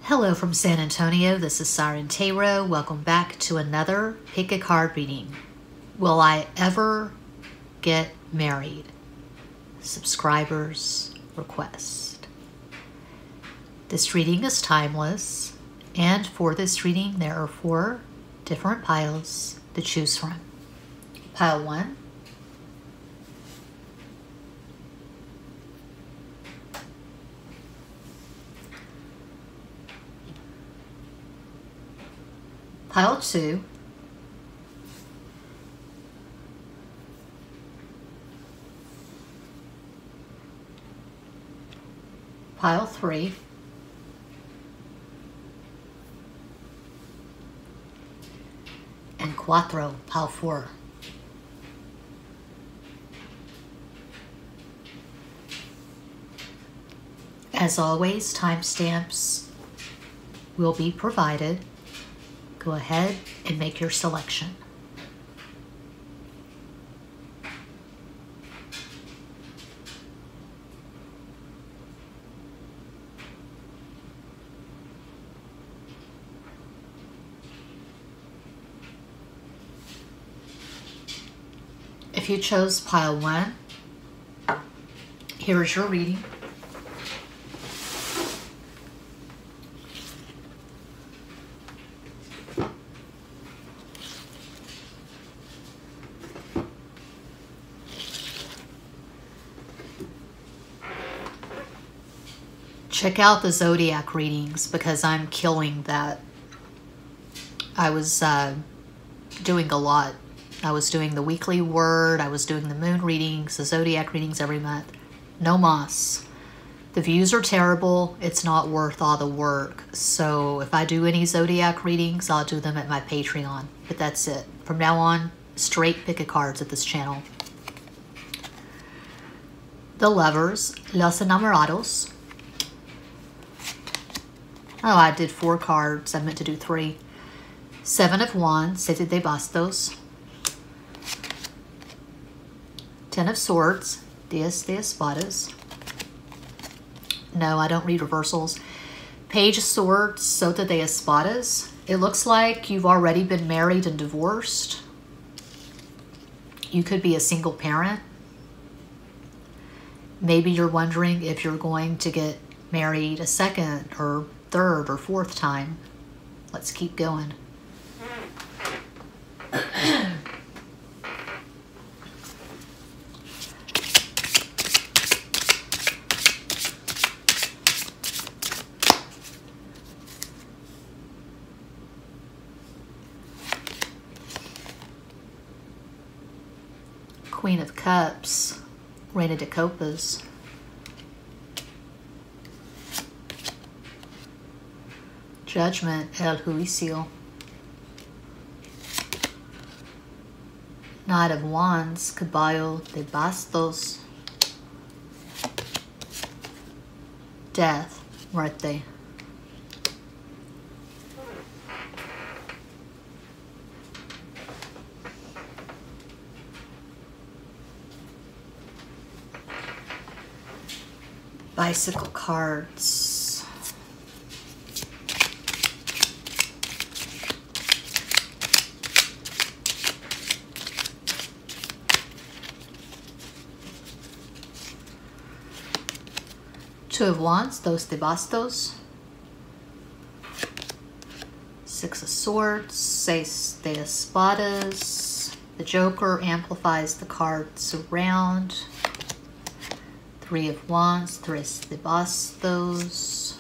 Hello from San Antonio, this is SIREN Tarot. Welcome back to another pick a card reading. Will I ever get married? Subscribers request. This reading is timeless, and for this reading there are 4 different piles to choose from. Pile 1, Pile 2, Pile 3, and Cuatro, Pile 4. As always, timestamps will be provided. Go ahead and make your selection. If you chose pile 1, here is your reading. Check out the zodiac readings because I'm killing that. I was doing a lot. I was doing the weekly word, I was doing the moon readings, the zodiac readings every month. No mas. The views are terrible. It's not worth all the work. So if I do any zodiac readings, I'll do them at my Patreon. But that's it. From now on, straight pick a cards at this channel. The Lovers, Los Enamorados. Oh, I did 4 cards. I meant to do 3. 7 of Wands, Siete de Bastos. 10 of Swords, Diez de Espadas. No, I don't read reversals. Page of Swords, Sota de Espadas. It looks like you've already been married and divorced. You could be a single parent. Maybe you're wondering if you're going to get married a second or third or 4th time. Let's keep going. Queen of Cups, Reina de Copas. Judgment, El Juicio. Knight of Wands, Caballo de Bastos. Death, Muerte. Bicycle cards. Two of Wands, Dos de Bastos. 6 of Swords, Seis de Espadas. The Joker amplifies the cards around. 3 of Wands, Tres de Bastos.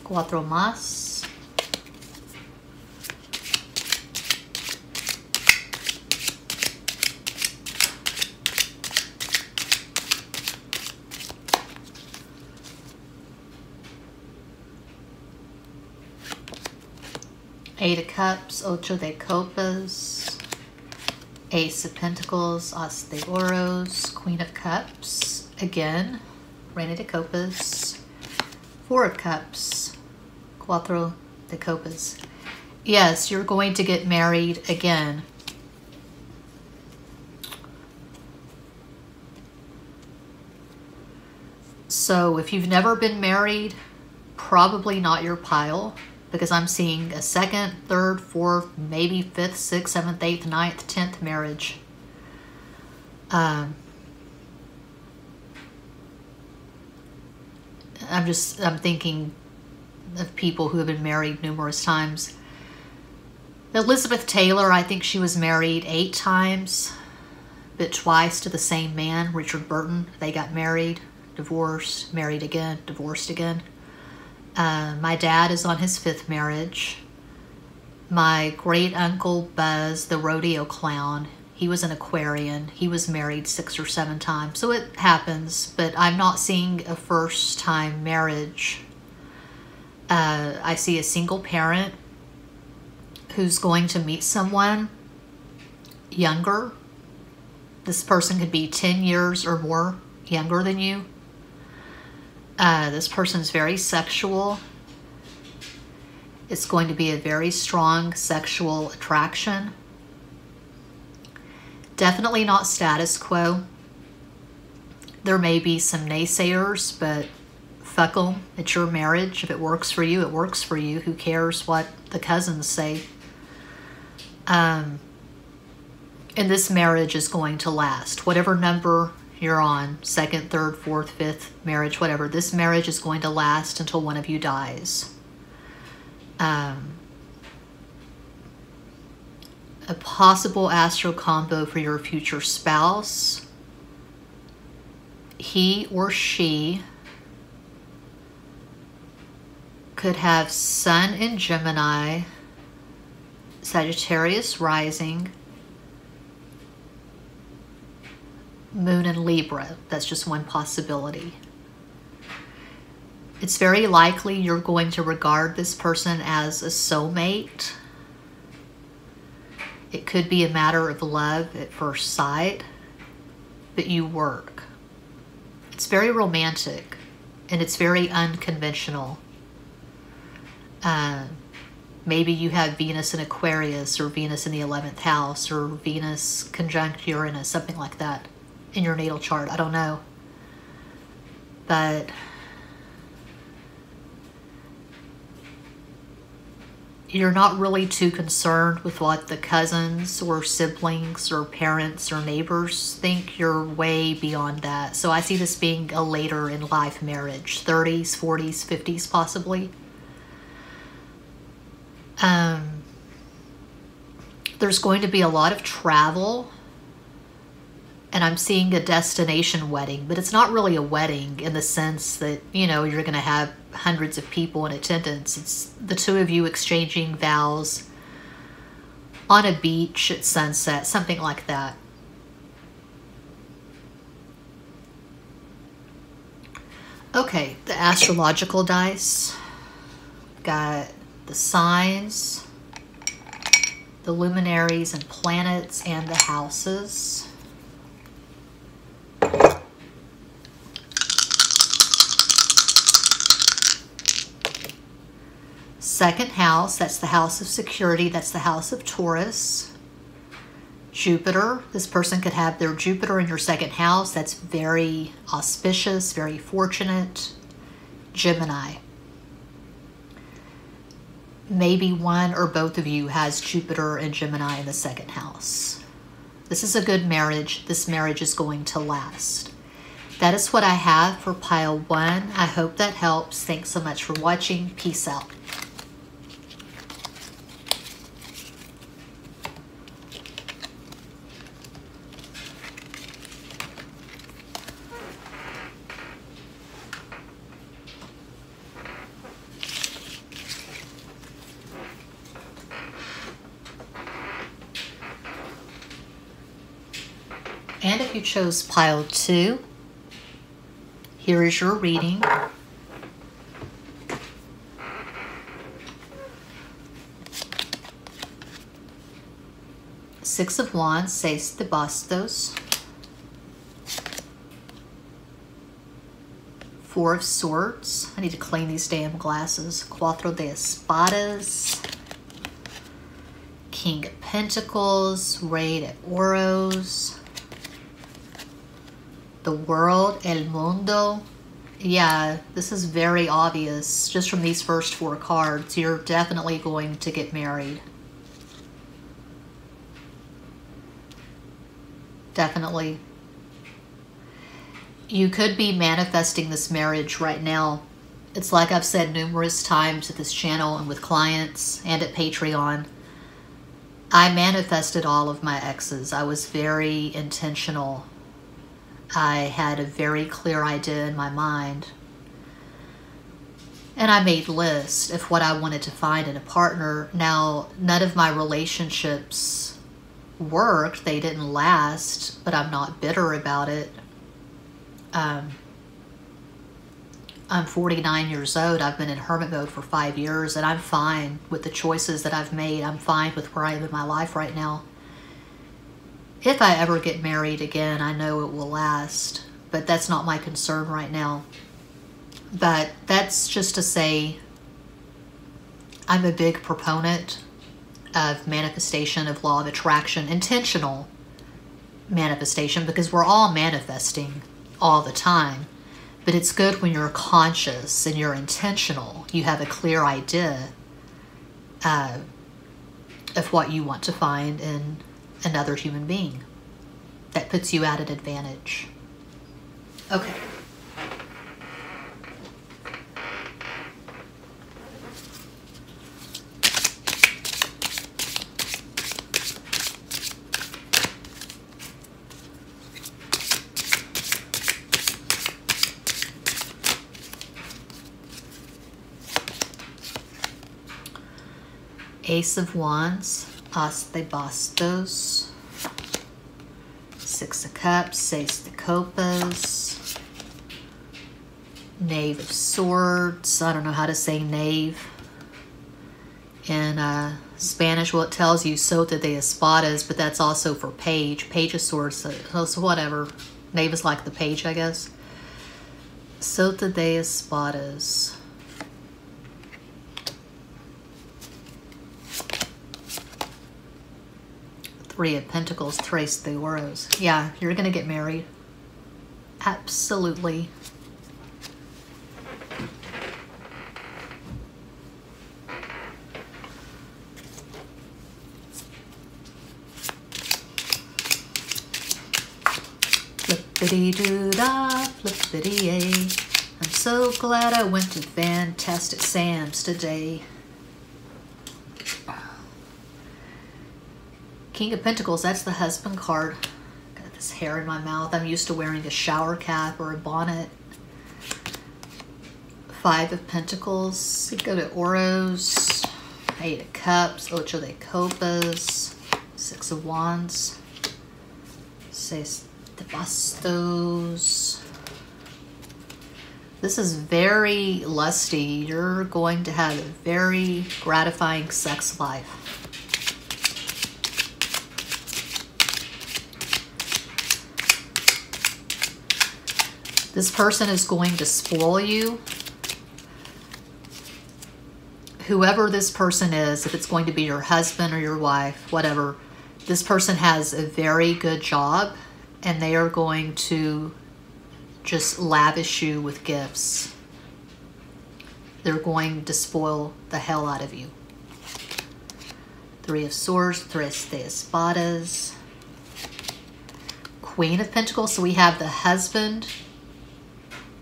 Cuatro más. Eight of Cups, Ocho de Copas. Ace of Pentacles, As de Oros, Queen of Cups, again, Reina de Copas, 4 of Cups, Cuatro de Copas. Yes, you're going to get married again. So if you've never been married, probably not your pile, because I'm seeing a second, third, fourth, maybe fifth, sixth, seventh, eighth, ninth, 10th marriage. I'm thinking of people who have been married numerous times. Elizabeth Taylor, I think she was married 8 times, but twice to the same man, Richard Burton. They got married, divorced, married again, divorced again. My dad is on his 5th marriage. My great uncle Buzz, the rodeo clown, he was an Aquarian. He was married 6 or 7 times. So it happens, but I'm not seeing a first-time marriage. I see a single parent who's going to meet someone younger. This person could be 10 years or more younger than you. This person's very sexual. It's going to be a very strong sexual attraction. Definitely not status quo. There may be some naysayers, but fuck them. It's your marriage. If it works for you, it works for you. Who cares what the cousins say? And this marriage is going to last. Whatever number you're on, 2nd, 3rd, 4th, 5th marriage, whatever, this marriage is going to last until one of you dies. A possible astro combo for your future spouse. He or she could have Sun in Gemini, Sagittarius rising, Moon in Libra. That's just one possibility. It's very likely you're going to regard this person as a soulmate. It could be a matter of love at first sight, but you work. It's very romantic, and it's very unconventional. Maybe you have Venus in Aquarius, or Venus in the 11th house, or Venus conjunct Uranus, something like that in your natal chart. I don't know. But you're not really too concerned with what the cousins or siblings or parents or neighbors think. You're way beyond that. So I see this being a later in life marriage, 30s, 40s, 50s possibly. There's going to be a lot of travel, and I'm seeing a destination wedding, but it's not really a wedding in the sense that, you know, you're going to have hundreds of people in attendance. It's the two of you exchanging vows on a beach at sunset, something like that. Okay, the astrological dice. Got the signs, the luminaries and planets, and the houses. Second house, that's the house of security. That's the house of Taurus. Jupiter, this person could have their Jupiter in your second house. That's very auspicious, very fortunate. Gemini. Maybe one or both of you has Jupiter and Gemini in the second house. This is a good marriage. This marriage is going to last. That is what I have for pile 1. I hope that helps. Thanks so much for watching. Peace out. And if you chose pile 2, here is your reading. Six of Wands, Seis de Bastos. 4 of Swords. I need to clean these damn glasses. Cuatro de Espadas. King of Pentacles. Rey de Oros. The World, El Mundo, Yeah, this is very obvious. Just from these first 4 cards, you're definitely going to get married. Definitely. You could be manifesting this marriage right now. It's like I've said numerous times at this channel and with clients and at Patreon. I manifested all of my exes. I was very intentional. I had a very clear idea in my mind. And I made lists of what I wanted to find in a partner. Now, none of my relationships worked. They didn't last, but I'm not bitter about it. I'm 49 years old. I've been in hermit mode for 5 years, and I'm fine with the choices that I've made. I'm fine with where I am in my life right now. If I ever get married again, I know it will last, but that's not my concern right now. But that's just to say, I'm a big proponent of manifestation, of law of attraction, intentional manifestation, because we're all manifesting all the time. But it's good when you're conscious and you're intentional. You have a clear idea of what you want to find in another human being. That puts you at an advantage. Okay. Ace of Wands, As de Bastos, 6 of Cups, Seis de Copas, Knave of Swords. I don't know how to say knave in Spanish. Well, it tells you Sota de Espadas, but that's also for page. Page of Swords, so whatever. Knave is like the page, I guess. Sota de Espadas. Three of Pentacles, Tres de Oros. Yeah, you're going to get married. Absolutely. Flippity-doo-dah, flippity-yay. I'm so glad I went to Fantastic Sam's today. King of Pentacles, that's the husband card. Got this hair in my mouth. I'm used to wearing a shower cap or a bonnet. 5 of Pentacles. You go to Oros. 8 of Cups. Ocho de Copas. 6 of Wands. 6 de Bastos. This is very lusty. You're going to have a very gratifying sex life. This person is going to spoil you. Whoever this person is, if it's going to be your husband or your wife, whatever, this person has a very good job and they are going to just lavish you with gifts. They're going to spoil the hell out of you. 3 of Swords, Tres de Espadas, Queen of Pentacles. So we have the husband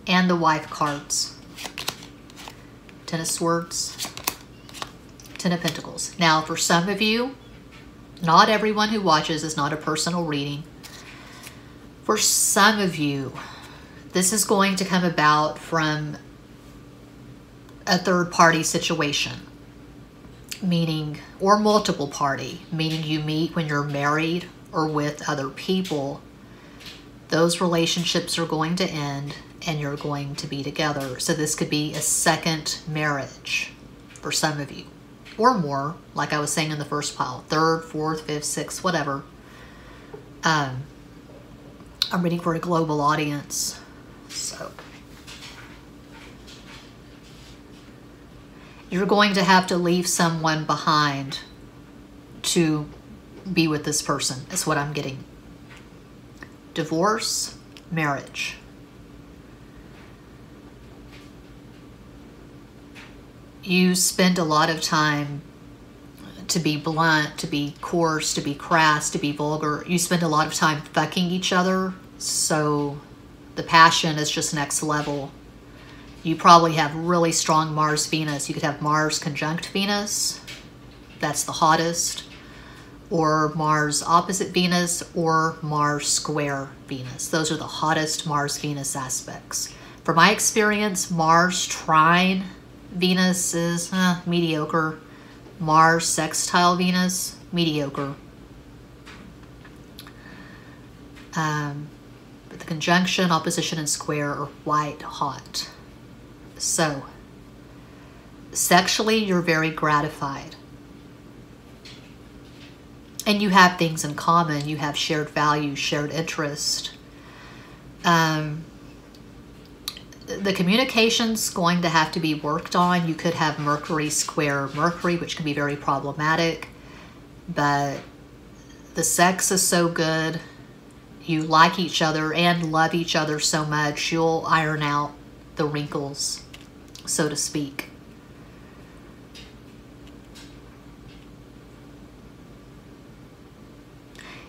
and the wife cards. 10 of Swords, 10 of Pentacles. Now, for some of you, not everyone who watches is not a personal reading. For some of you, this is going to come about from a third-party situation, meaning, or multiple party, meaning you meet when you're married or with other people. Those relationships are going to end and you're going to be together. So this could be a second marriage for some of you, or more, like I was saying in the first pile, 3rd, 4th, 5th, 6th, whatever. I'm reading for a global audience. So you're going to have to leave someone behind to be with this person, is what I'm getting. Divorce, marriage. You spend a lot of time, to be blunt, to be coarse, to be crass, to be vulgar. You spend a lot of time fucking each other, so the passion is just next level. You probably have really strong Mars-Venus. You could have Mars conjunct Venus. That's the hottest. Or Mars opposite Venus, or Mars square Venus. Those are the hottest Mars-Venus aspects. From my experience, Mars trine Venus is mediocre. Mars sextile Venus, mediocre. But the conjunction, opposition, and square are white hot. So, sexually, you're very gratified. And you have things in common. You have shared values, shared interest. The communication's going to have to be worked on. You could have Mercury square Mercury, which can be very problematic. But the sex is so good. You like each other and love each other so much, you'll iron out the wrinkles, so to speak.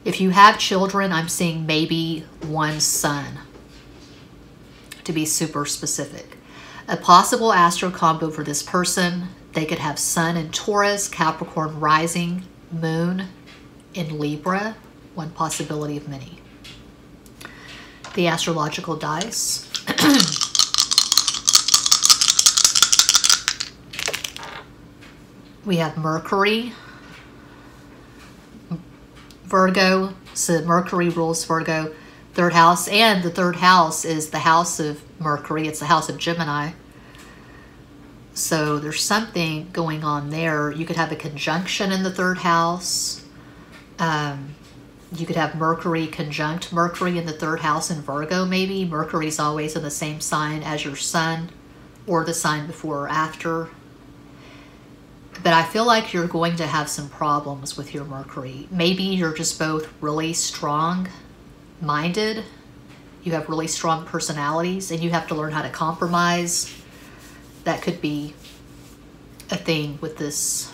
If you have children, I'm seeing maybe one son, to be super specific. A possible astro combo for this person, they could have Sun in Taurus, Capricorn rising, Moon in Libra, one possibility of many. The astrological dice. We have Mercury, Virgo, so Mercury rules Virgo, third house, and the third house is the house of Mercury. It's the house of Gemini. So there's something going on there. You could have a conjunction in the third house. You could have Mercury conjunct Mercury in the third house in Virgo, maybe. Mercury's always in the same sign as your sun, or the sign before or after. But I feel like you're going to have some problems with your Mercury. Maybe you're just both really strong-minded. You have really strong personalities, and you have to learn how to compromise. That could be a thing with this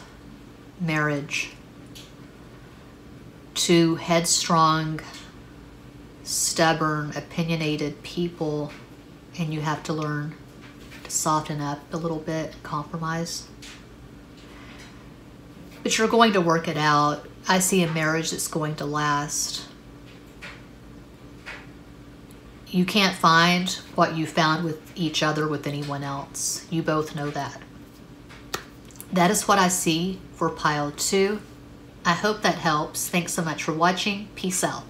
marriage. Two headstrong, stubborn, opinionated people, and you have to learn to soften up a little bit, compromise. But you're going to work it out. I see a marriage that's going to last. You can't find what you found with each other with anyone else. You both know that. That is what I see for pile 2. I hope that helps. Thanks so much for watching. Peace out.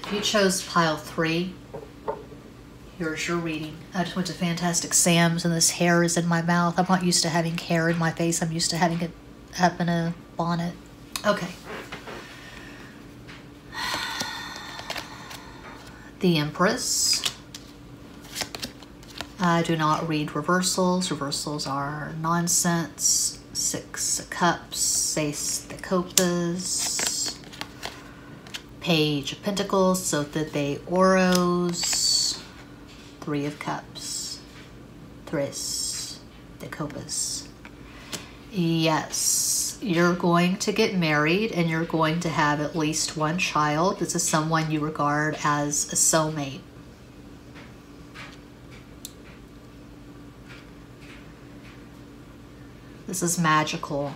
If you chose pile 3, here's your reading. I just went to Fantastic Sam's and this hair is in my mouth. I'm not used to having hair in my face. I'm used to having it up in a bonnet. Okay. The Empress. I do not read reversals. Reversals are nonsense. 6 of Cups, Ace de Copas. Page of Pentacles, Sota de Oros, 3 of Cups, Tres de Copas. Yes, you're going to get married and you're going to have at least one child. This is someone you regard as a soulmate. This is magical.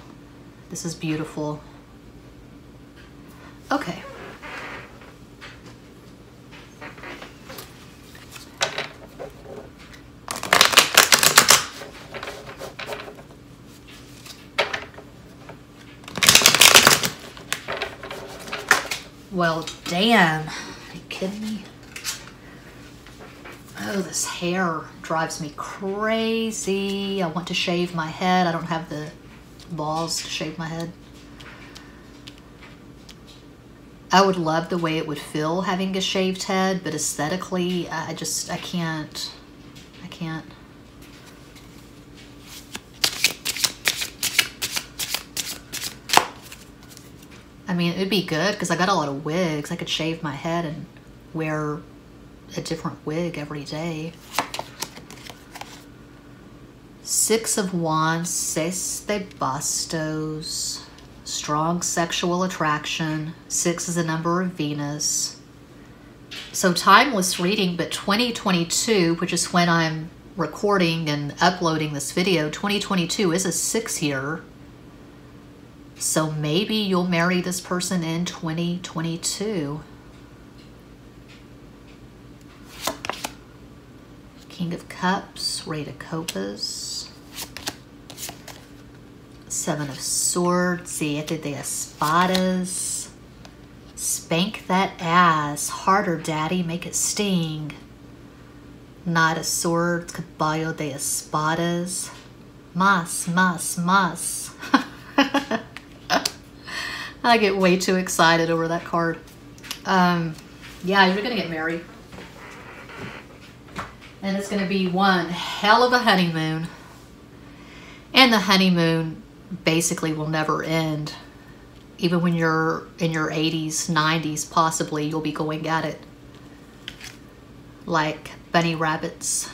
This is beautiful. Okay. Well, damn. Are you kidding me? Oh, this hair drives me crazy. I want to shave my head. I don't have the balls to shave my head. I would love the way it would feel having a shaved head, but aesthetically, I can't. I mean, it'd be good because I got a lot of wigs. I could shave my head and wear a different wig every day. Six of Wands, Seis de Bastos, strong sexual attraction. 6 is the number of Venus. So timeless reading, but 2022, which is when I'm recording and uploading this video, 2022 is a 6 year. So maybe you'll marry this person in 2022. King of Cups, Rei de Copas, 7 of Swords, Siete de Espadas. Spank that ass. Harder, daddy. Make it sting. Knight of Swords, Caballo de Espadas. Mas. I get way too excited over that card. Yeah, you're going to get married. And it's going to be one hell of a honeymoon. And the honeymoon basically will never end. Even when you're in your 80s, 90s, possibly, you'll be going at it like bunny rabbits.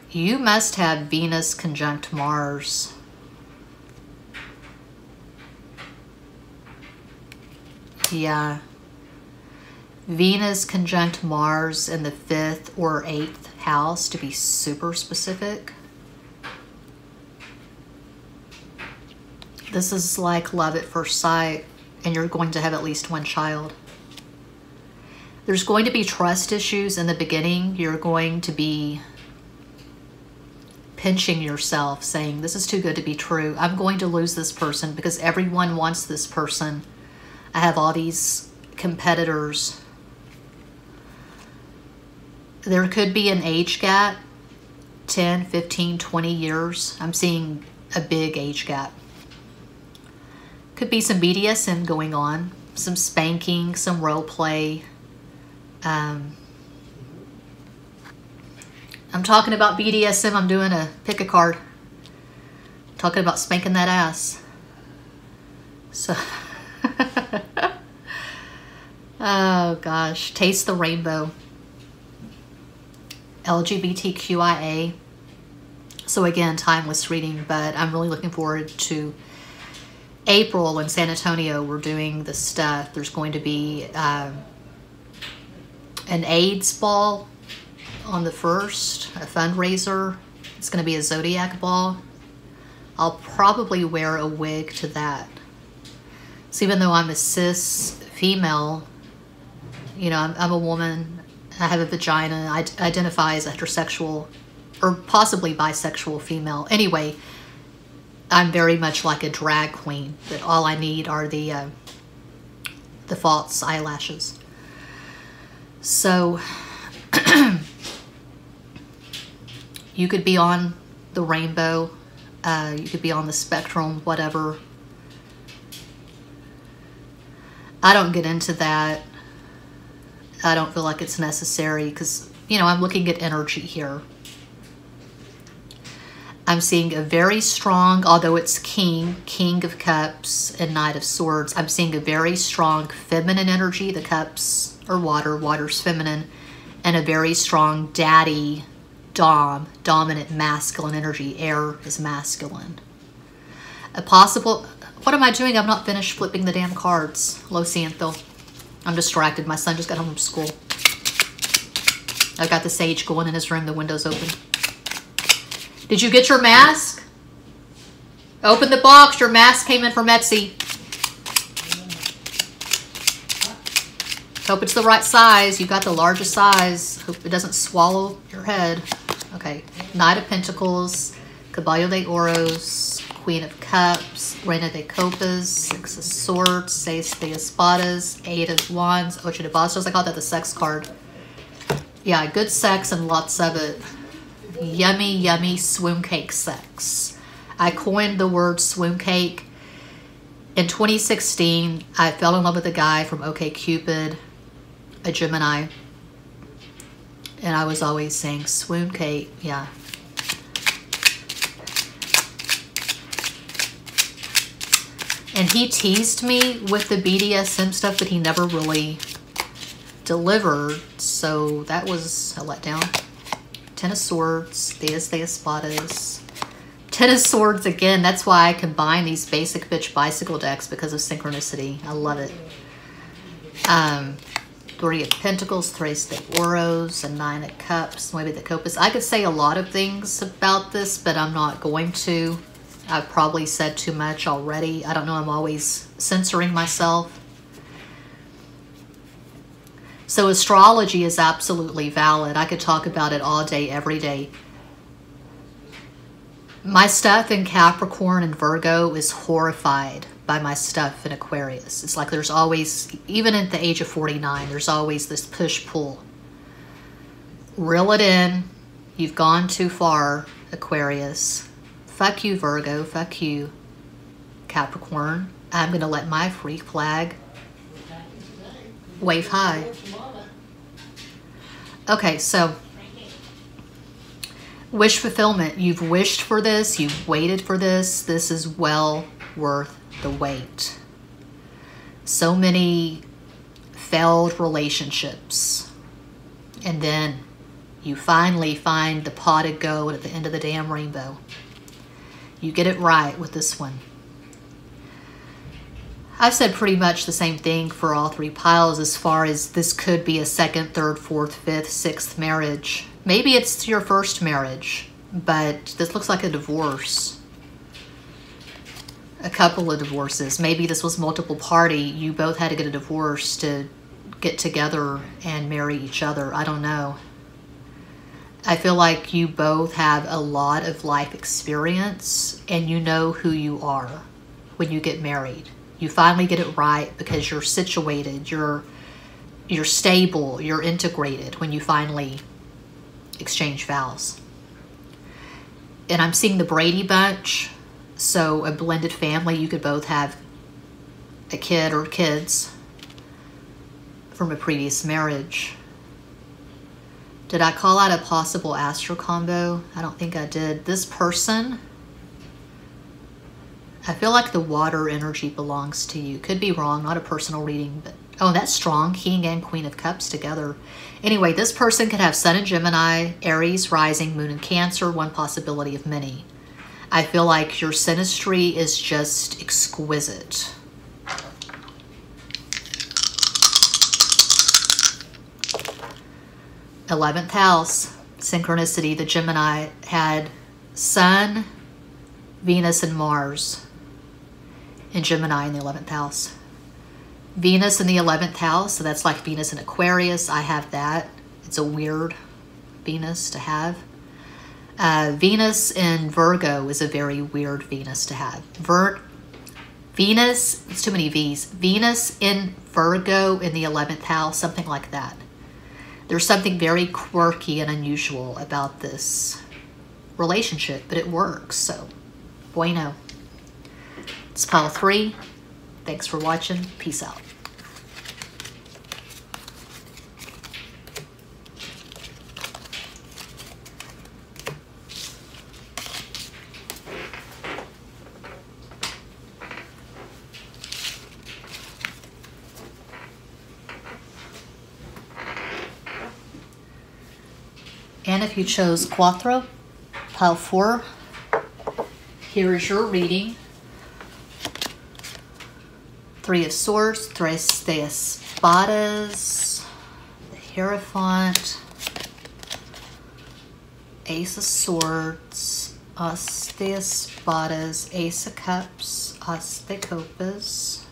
You must have Venus conjunct Mars. Yeah. Venus conjunct Mars in the 5th or 8th house, to be super specific. This is like love at first sight, and you're going to have at least one child. There's going to be trust issues in the beginning. You're going to be pinching yourself, saying, this is too good to be true. I'm going to lose this person because everyone wants this person. I have all these competitors. There could be an age gap, 10, 15, 20 years. I'm seeing a big age gap. Could be some BDSM going on, some spanking, some role play. I'm talking about BDSM. I'm doing a pick a card. I'm talking about spanking that ass. So, oh gosh, taste the rainbow. LGBTQIA. So again, timeless reading, but I'm really looking forward to April in San Antonio. We're doing this stuff. There's going to be an AIDS ball on the 1st, a fundraiser. It's going to be a zodiac ball. I'll probably wear a wig to that. So even though I'm a cis female, you know, I'm a woman, I have a vagina, I identify as a heterosexual or possibly bisexual female. Anyway, I'm very much like a drag queen, but all I need are the false eyelashes. So you could be on the rainbow, you could be on the spectrum, whatever. I don't get into that. I don't feel like it's necessary because, you know, I'm looking at energy here. I'm seeing a very strong, although it's King of Cups and Knight of Swords, I'm seeing a very strong feminine energy. The cups are water, water's feminine, and a very strong daddy, dominant masculine energy. Air is masculine. A possible, what am I doing? I'm not finished flipping the damn cards. Lo siento. I'm distracted. My son just got home from school. I've got the sage going in his room. The window's open. Did you get your mask? Open the box. Your mask came in from Etsy. Hope it's the right size. You got the largest size. Hope it doesn't swallow your head. Okay. Knight of Pentacles, Caballo de Oros, Queen of Cups, Reina de Copas, 6 of Swords, Seis de Espadas, 8 of Wands, Ocho de Bastos. I call that the sex card. Yeah, good sex and lots of it. Yummy, yummy swoon cake sex. I coined the word swoon cake In 2016, I fell in love with a guy from OkCupid, a Gemini. And I was always saying, swoon, Kate, yeah. And he teased me with the BDSM stuff, but he never really delivered. So that was a letdown. Ten of Swords, Diez de Espadas. Ten of Swords again. That's why I combine these basic bitch bicycle decks, because of synchronicity. I love it. Three of Pentacles, Tres de Oros, and Nine of Cups, Nueve de Copas. I could say a lot of things about this, but I'm not going to. I've probably said too much already. I don't know, I'm always censoring myself. So astrology is absolutely valid. I could talk about it all day, every day. My stuff in Capricorn and Virgo is horrified by my stuff in Aquarius. It's like there's always, even at the age of 49, there's always this push-pull. Reel it in. You've gone too far, Aquarius. Fuck you, Virgo. Fuck you, Capricorn. I'm going to let my freak flag wave high. Okay, so wish fulfillment. You've wished for this. You've waited for this. This is well worth the wait. So many failed relationships. And then you finally find the pot of gold at the end of the damn rainbow. You get it right with this one. I've said pretty much the same thing for all three piles, as far as this could be a second, third, fourth, fifth, sixth marriage. Maybe it's your first marriage, but this looks like a divorce. A couple of divorces. Maybe this was multiple party. You both had to get a divorce to get together and marry each other. I don't know. I feel like you both have a lot of life experience, and you know who you are when you get married. You finally get it right because you're situated, you're stable, you're integrated when you finally exchange vows. And I'm seeing the Brady Bunch, so a blended family. You could both have a kid or kids from a previous marriage. Did I call out a possible astro combo? I don't think I did. This person, I feel like the water energy belongs to you. Could be wrong, not a personal reading, but oh, that's strong. King and Queen of Cups together. Anyway, this person could have Sun in Gemini, Aries, Rising, Moon in Cancer, one possibility of many. I feel like your synastry is just exquisite. '11th house, synchronicity. The Gemini had Sun, Venus, and Mars in Gemini in the 11th house. Venus in the 11th house, so that's like Venus in Aquarius. I have that. It's a weird Venus to have. Venus in Virgo is a very weird Venus to have. Venus, it's too many V's. Venus in Virgo in the 11th house, something like that. There's something very quirky and unusual about this relationship, but it works, so bueno. It's pile 3. Thanks for watching. Peace out. And if you chose Cuatro, pile 4, here is your reading. 3 of Swords, Tres de Espadas, the Hierophant, Ace of Swords, As de Espadas, Ace of Cups, As de Copas,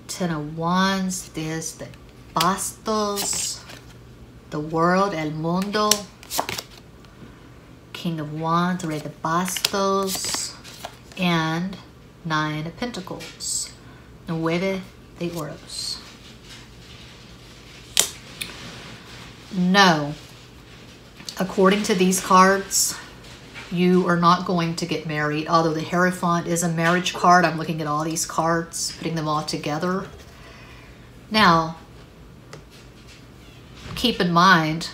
Ten of Wands, there's the Bastos, the world, el mundo, King of Wands, Rey de Bastos, and Nine of Pentacles, Nueve de Oros. No, according to these cards, you are not going to get married. Although the Hierophant is a marriage card, I'm looking at all these cards, putting them all together. Now, keep in mind,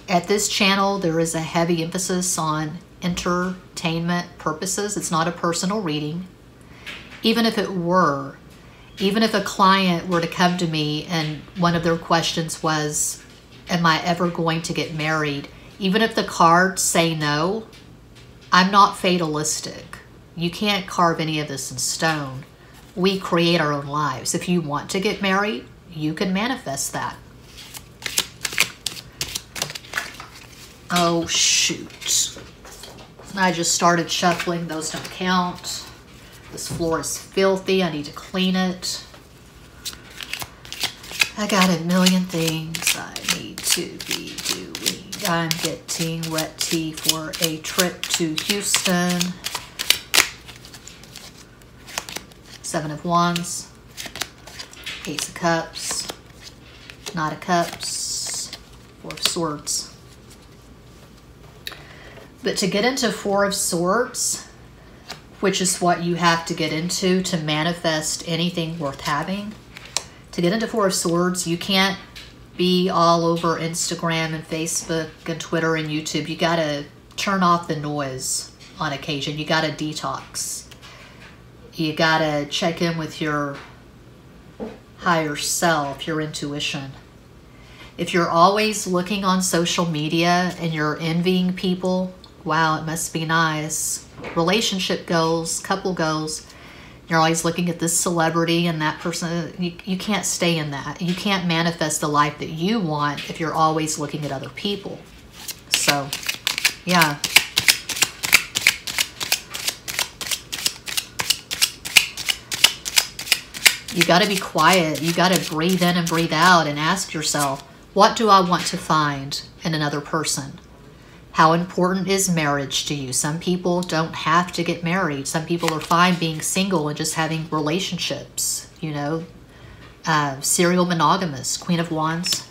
at this channel, there is a heavy emphasis on entertainment purposes. It's not a personal reading. Even if it were, even if a client were to come to me and one of their questions was, am I ever going to get married? Even if the cards say no, I'm not fatalistic. You can't carve any of this in stone. We create our own lives. If you want to get married, you can manifest that. Oh, shoot. I just started shuffling. Those don't count. This floor is filthy. I need to clean it. I got a million things I need to be doing. I'm getting ready for a trip to Houston. Seven of Wands. Ace of Cups. Knight of Cups. Four of Swords. But to get into Four of Swords, which is what you have to get into to manifest anything worth having, to get into Four of Swords, you can't be all over Instagram and Facebook and Twitter and YouTube. You got to turn off the noise on occasion. You got to detox. You got to check in with your higher self, your intuition. If you're always looking on social media and you're envying people, wow, it must be nice. Relationship goals, couple goals. You're always looking at this celebrity and that person. You can't stay in that. You can't manifest the life that you want if you're always looking at other people. So, yeah. You got to be quiet. You got to breathe in and breathe out and ask yourself, what do I want to find in another person? How important is marriage to you? Some people don't have to get married. Some people are fine being single and just having relationships, you know. Serial monogamous. Queen of Wands.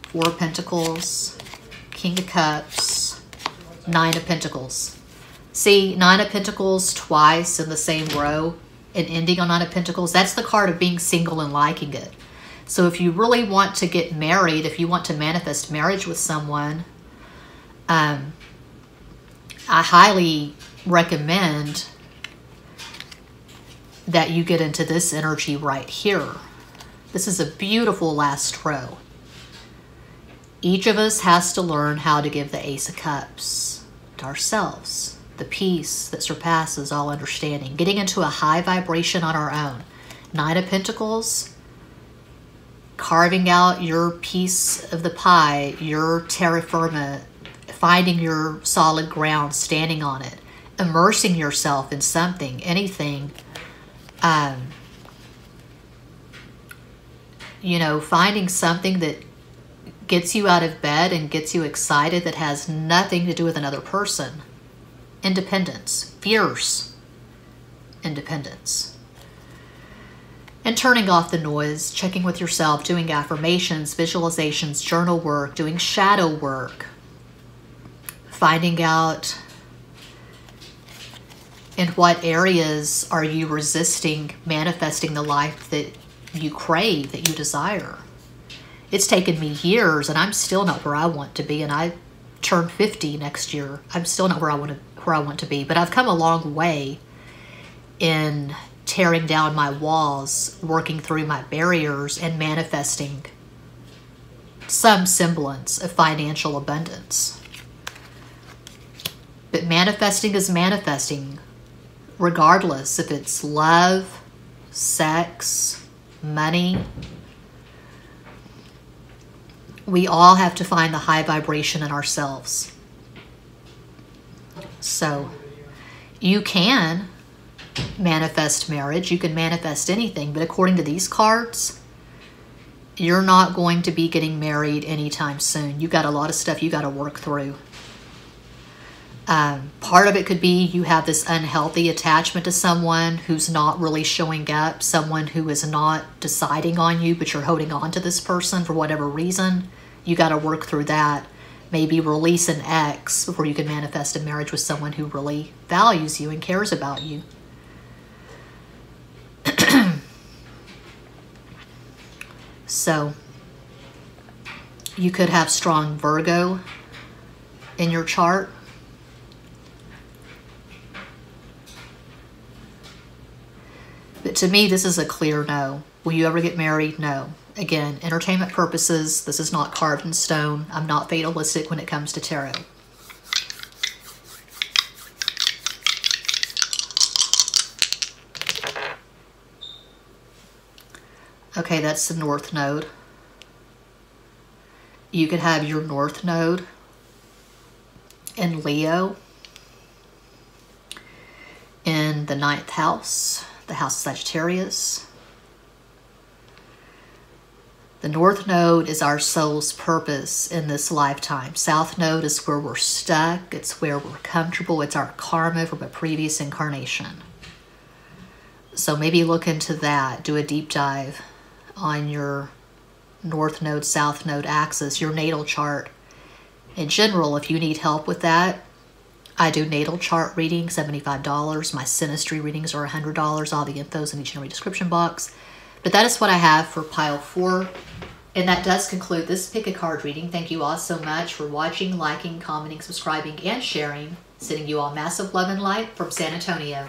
Four of Pentacles. King of Cups. Nine of Pentacles. See, Nine of Pentacles twice in the same row and ending on Nine of Pentacles. That's the card of being single and liking it. So if you really want to get married, if you want to manifest marriage with someone, I highly recommend that you get into this energy right here. This is a beautiful last row. Each of us has to learn how to give the Ace of Cups to ourselves, the peace that surpasses all understanding, getting into a high vibration on our own. Nine of Pentacles, carving out your piece of the pie, your terra firma, finding your solid ground, standing on it, immersing yourself in something, anything, you know, finding something that gets you out of bed and gets you excited that has nothing to do with another person. Independence, fierce independence. And turning off the noise, checking with yourself, doing affirmations, visualizations, journal work, doing shadow work, finding out in what areas are you resisting manifesting the life that you crave, that you desire. It's taken me years and I'm still not where I want to be, and I turn 50 next year. I'm still not where I want to be, but I've come a long way in tearing down my walls, working through my barriers, and manifesting some semblance of financial abundance. But manifesting is manifesting, regardless if it's love, sex, money. We all have to find the high vibration in ourselves. So you can manifest marriage, you can manifest anything, but according to these cards, you're not going to be getting married anytime soon. You got a lot of stuff you got to work through. Part of it could be you have this unhealthy attachment to someone who's not really showing up, someone who is not deciding on you, but you're holding on to this person for whatever reason. You got to work through that. Maybe release an ex before you can manifest a marriage with someone who really values you and cares about you. So, you could have strong Virgo in your chart. But to me, this is a clear no. Will you ever get married? No. Again, entertainment purposes, this is not carved in stone. I'm not fatalistic when it comes to tarot. Okay, that's the North Node. You could have your North Node in Leo in the 9th house, the house of Sagittarius. The North Node is our soul's purpose in this lifetime. South Node is where we're stuck. It's where we're comfortable. It's our karma from a previous incarnation. So maybe look into that. Do a deep dive on your North Node, South Node axis, your natal chart. In general, if you need help with that, I do natal chart readings, $75. My synastry readings are $100. All the info's in each and every description box. But that is what I have for pile 4. And that does conclude this pick a card reading. Thank you all so much for watching, liking, commenting, subscribing, and sharing. Sending you all massive love and light from San Antonio.